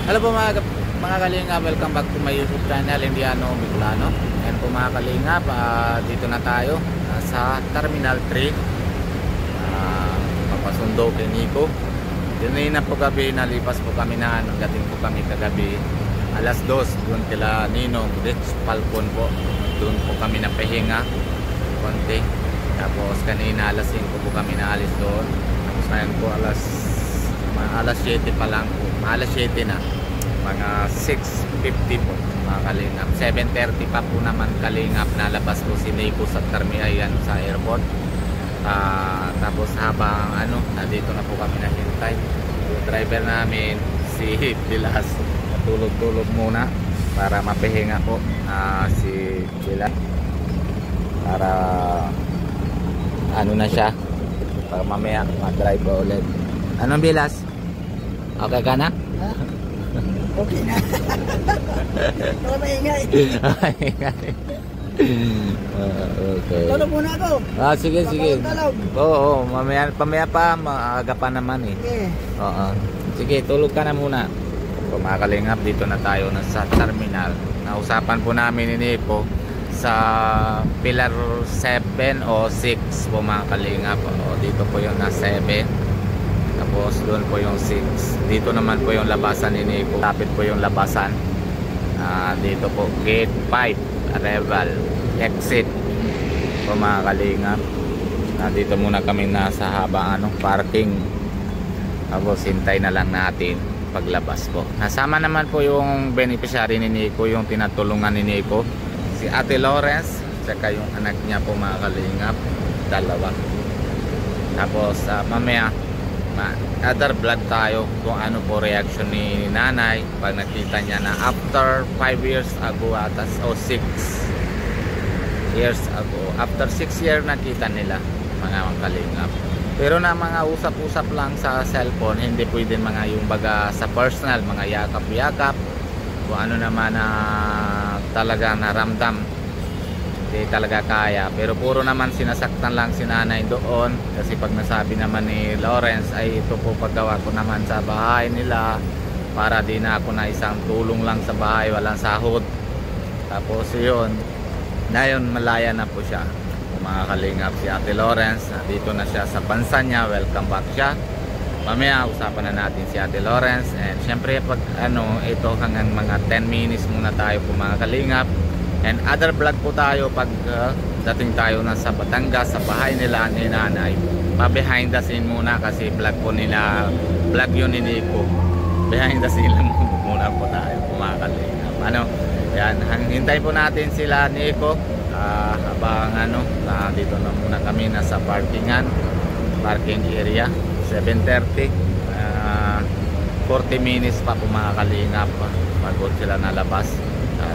Hello po mga kalinga, welcome back to my YouTube channel, Indiano Bicolano. Ayan po mga kalinga, dito na tayo sa Terminal 3, papasundo kay Nico. Yun na po gabi, nalipas po kami na dating po kami kagabi alas 2 doon kila Ninong Rich Falcon po. Doon po kami napahinga konti. Tapos kanina alas 5 po kami naalis doon. Tapos ngayon po alas 7 pa lang po, alas 7 na, mga 6:50 po mga kalingap. 7:30 pa po naman kalingap, nalabas po si Nico sa terminal yan sa airport. Tapos habang nandito na po kami nahintay, yung driver namin si Bilas natulog-tulog muna para mapahinga po si Bilas, para na siya, para mamaya mag-drive pa ulit. Anong Bilas? Okay ka na? Okay na. Baka maingay. Okay. Tulog muna ako. Sige. Tulog. Oo, pamaya pa, maaga pa naman eh. Okay. Oo. Sige, tulog ka na muna. Kung makakalingap, dito na tayo sa terminal. Nausapan po namin ni Nico sa Pilar 7 o 6 po mga kalingap. Dito po yung na 7. Tapos doon po yung 6. Dito naman po yung labasan ni Nico. Lapit po yung labasan. Dito po gate 5 arrival exit po mga kalingap. Dito muna kami nasa habang parking. Tapos hintay na lang natin paglabas po. Nasama naman po yung beneficiary ni Nico, yung tinatulungan ni Nico, si Ate Lawrence, saka yung anak niya po mga kalingap, dalawa. Tapos mamaya other vlog tayo kung ano po reaction ni nanay pag nakita niya na after 5 years ago atas o 6 years ago, after 6 years nakita nila mga kalingap. Pero na mga usap-usap lang sa cellphone, hindi pwede mga yung baga sa personal, mga yakap-yakap, kung ano naman na talaga naramdam, hindi talaga kaya. Pero puro naman sinasaktan lang si nanay doon, kasi pag nasabi naman ni Lawrence ay ito po paggawa ko naman sa bahay nila, para di na ako na isang tulong lang sa bahay, walang sahod. Tapos yun, ngayon malaya na po siya mga kalingap. Si Ate Lawrence, dito na siya sa bansa niya, welcome back siya. Mamaya usapan na natin si Ate Lawrence. And syempre pag ito hanggang mga 10 minutes muna tayo po mga kalingap. And other vlog po tayo pag dating tayo na sa Batangas, sa bahay nila ni nanay. Pa behind the scene muna, kasi vlog po nila, vlog yun ni Nico. Behind the scene lang muna po tayo po mga kalingap. Yan, hintay po natin sila Nico. Habang dito na muna kami nasa parking area. 7:30, 40 minutes pa po mga kalingap bago sila nalabas.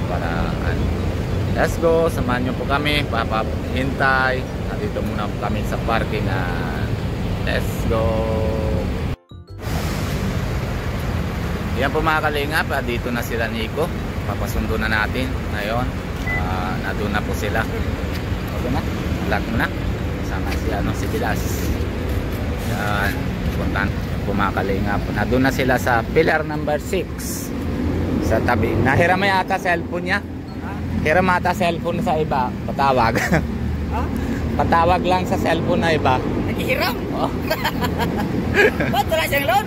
Para let's go, samahan nyo po kami, papahintay. Dito muna po kami sa parking. Let's go. Yan po mga kalingap, dito na sila Nico, papasundo na natin ngayon. Nandun na po sila. Okay na, lock mo na. Sama si Bilas. Yan, puntan po mga kalingap. Nandun na sila sa Pilar number 6 sa tabi. Nahiram yata cellphone niya. Hiram ata cellphone sa iba. Patawag. Patawag lang sa cellphone na iba. Naghihiram? Oh. Ba't wala siyang loan?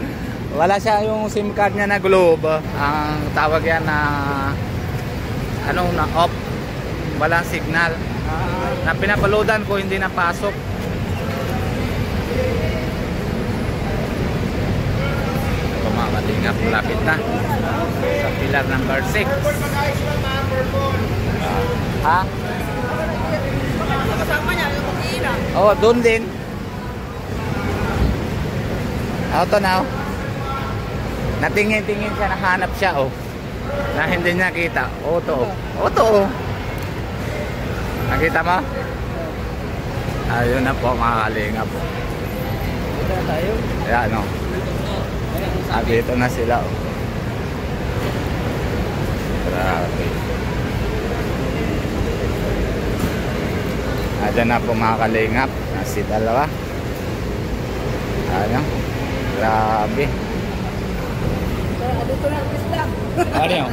Wala siya yung SIM card niya na Globe. Ang tawag yan na na off. Walang signal. Na pinapaloadan ko, hindi napasok. Ito mga kalingap, malapit na sa Pilar number 6. Kasama niya, yung mag-iina. Oo, doon din. Ito na. Natingin-tingin siya, nahanap siya na hindi niya kita. Ito. Nakita mo? Ayun na po mga kalingap po. Dito na tayo. Ayan dito na sila. Grabe. Ayan na po mga kalingap. Si dalawa. Ayan. Grabe. Dito na ang isla. Ano yun?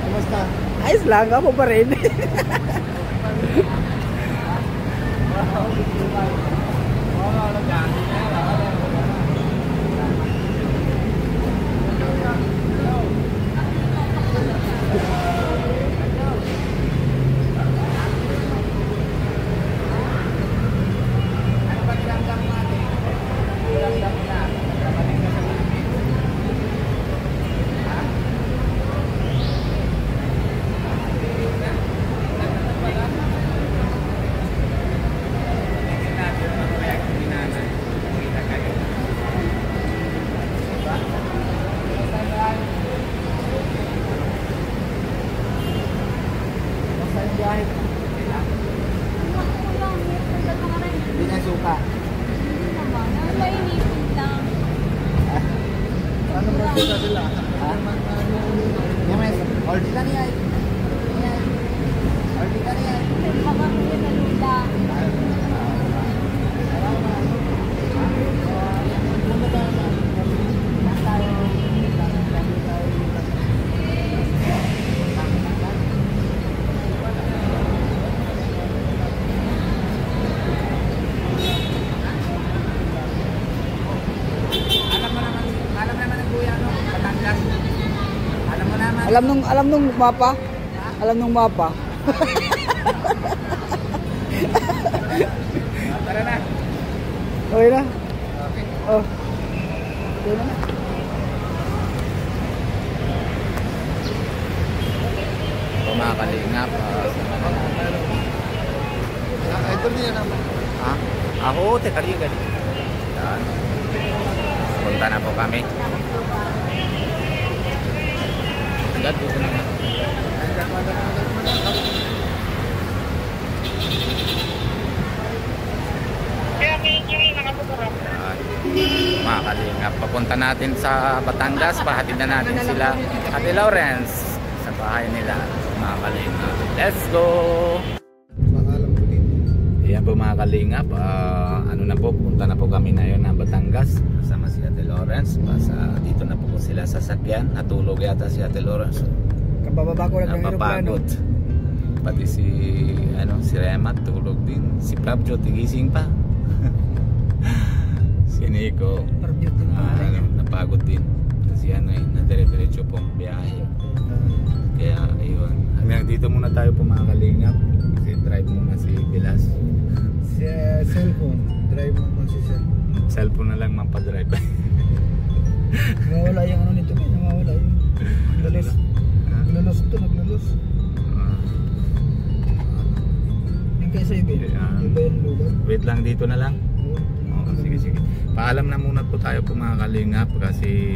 Kamusta? Ayos lang, ako pa rin. Hindi na suka. Ano ba sila? Ha? Yung may order ka niya. Order ka niya. Alam nung mapa. Alam nung mapa. Tara na. Okay na? Okay. Oh. Okay na. So mga kalingap, Ito niya naman. ha? Ako, teka rin ganun. Yan. Punta na po kami. Agad, dito na nga. Yan. Mga kalingap, papunta natin sa Batangas, pahatid na natin sila Ate Lawrence sa bahay nila. Mga kalingap, let's go! Pakalam ko din. Ayan po mga kalingap, ano na po, punta na po kami na yun ng Batangas kasama si Ate Lawrence. Dito na po sila sa sakyan, natulog yata si Ate Lawrence. Kabababa ko lang ng Napapagod. Pati si Rema tulog din. Si Prabjo tigising pa. Si Nico napagod din. Kasi nadire-diretso pong biyahe. Kaya ayun. Hanggang dito muna tayo po mga kalingap. Kasi drive muna si Bilas. Si cellphone. Drive mo si cellphone. Cellphone na lang mapadrive. Nawawala yung ano nito. Nawawala yung naglulos. Naglulos ito. Naglulos. Yung kaysa iba. Iba yung lugar. Wait lang dito na lang. Sige. Paalam na muna po tayo po mga kalingap kasi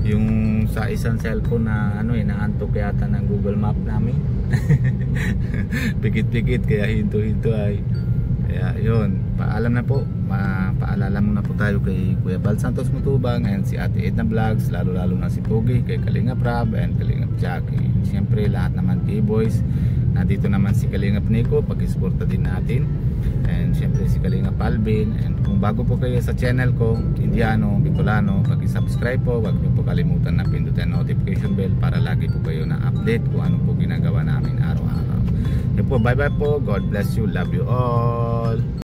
yung sa isang cellphone na inaantok yata ng Google Map namin. Pikit-pikit kaya hinto-hinto ay. Kaya yun, paalam na po. Paalala muna po tayo kay Kuya Bal Santos Mutubang and si Ate Edna Vlogs, lalo-lalo na si Pogi, kay Kalingap Rab and Kalingap Jackie. Siyempre lahat naman T-Boys. Nandito naman si Kalingap Nico, pag-isporta din natin. And syempre si Kalingap Alvin. And kung bago po kayo sa channel ko, Indiano, Bicolano, pag-subscribe po. Huwag niyo po kalimutan na pindutin notification bell para lagi po kayo na update kung ano po ginagawa namin araw-araw. Yan po, bye bye po. God bless you. Love you all.